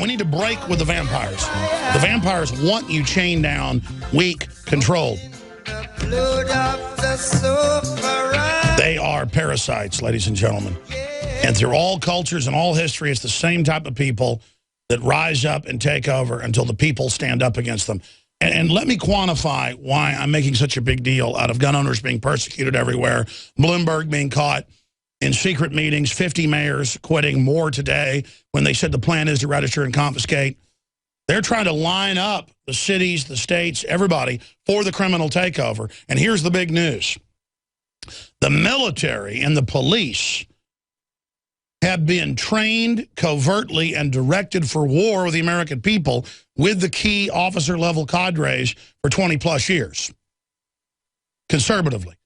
we need to break with the vampires. The vampires want you chained down, weak, controlled. They are parasites, ladies and gentlemen. And through all cultures and all history, it's the same type of people that rise up and take over until the people stand up against them. And let me quantify why I'm making such a big deal out of gun owners being persecuted everywhere, Bloomberg being caught in secret meetings, 50 mayors quitting, more today when they said the plan is to register and confiscate. They're trying to line up the cities, the states, everybody for the criminal takeover. And here's the big news. The military and the police have been trained covertly and directed for war with the American people with the key officer-level cadres for 20-plus years, conservatively.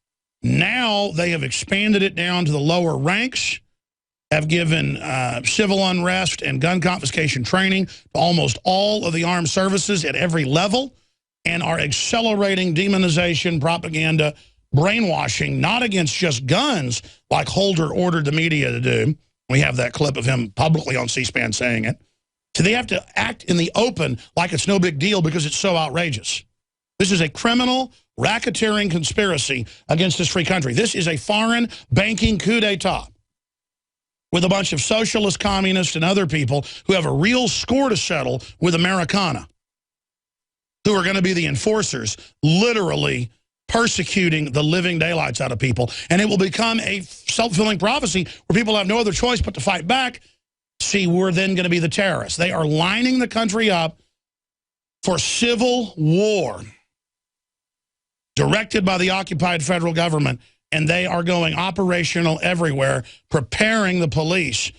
Now they have expanded it down to the lower ranks, have given civil unrest and gun confiscation training to almost all of the armed services at every level, and are accelerating demonization, propaganda, brainwashing, not against just guns, like Holder ordered the media to do. We have that clip of him publicly on C-SPAN saying it. So they have to act in the open like it's no big deal because it's so outrageous. This is a criminal, racketeering conspiracy against this free country. This is a foreign banking coup d'etat with a bunch of socialist communists and other people who have a real score to settle with Americana, who are going to be the enforcers, literally persecuting the living daylights out of people. And it will become a self-fulfilling prophecy where people have no other choice but to fight back. See, we're then going to be the terrorists. They are lining the country up for civil war directed by the occupied federal government, and they are going operational everywhere, preparing the police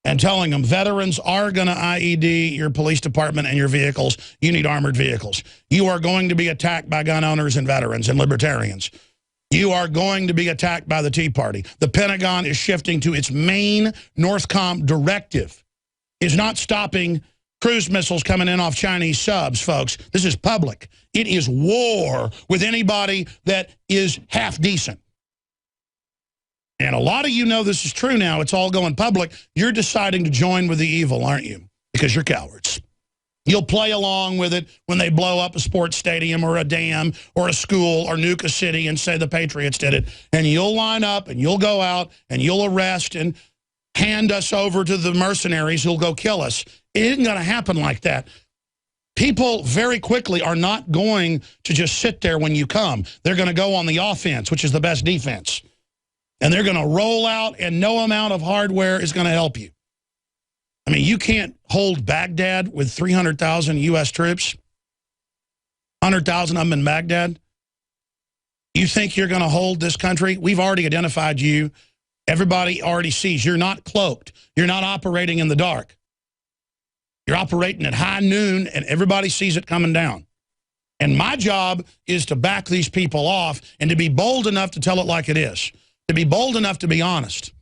and telling them veterans are going to IED your police department and your vehicles. You need armored vehicles. You are going to be attacked by gun owners and veterans and libertarians. You are going to be attacked by the Tea Party. The Pentagon is shifting to its main NORTHCOM directive. Is not stopping cruise missiles coming in off Chinese subs, folks. This is public. It is war with anybody that is half decent. And a lot of you know this is true now. It's all going public. You're deciding to join with the evil, aren't you? Because you're cowards. You'll play along with it when they blow up a sports stadium or a dam or a school or nuke a city and say the Patriots did it. And you'll line up and you'll go out and you'll arrest and hand us over to the mercenaries who'll go kill us. It isn't going to happen like that. People very quickly are not going to just sit there when you come. They're going to go on the offense, which is the best defense. And they're going to roll out, and no amount of hardware is going to help you. I mean, you can't hold Baghdad with 300,000 U.S. troops, 100,000 of them in Baghdad. You think you're going to hold this country? We've already identified you. Everybody already sees you're not cloaked. You're not operating in the dark. You're operating at high noon, and everybody sees it coming down. And my job is to back these people off and to be bold enough to tell it like it is. To be bold enough to be honest,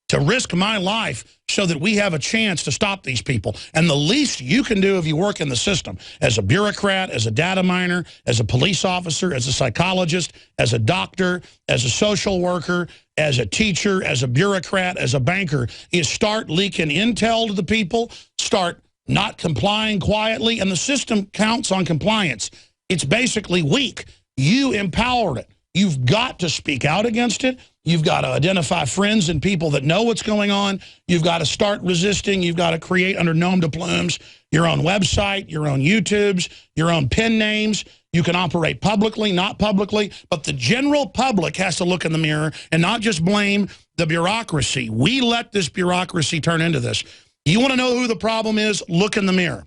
to risk my life so that we have a chance to stop these people. And the least you can do if you work in the system, as a bureaucrat, as a data miner, as a police officer, as a psychologist, as a doctor, as a social worker, as a teacher, as a bureaucrat, as a banker, is start leaking intel to the people, start not complying quietly, and the system counts on compliance. It's basically weak. You empowered it. You've got to speak out against it. You've got to identify friends and people that know what's going on. You've got to start resisting. You've got to create under nom de plumes your own website, your own YouTubes, your own pen names. You can operate publicly, not publicly, but the general public has to look in the mirror and not just blame the bureaucracy. We let this bureaucracy turn into this. You want to know who the problem is? Look in the mirror.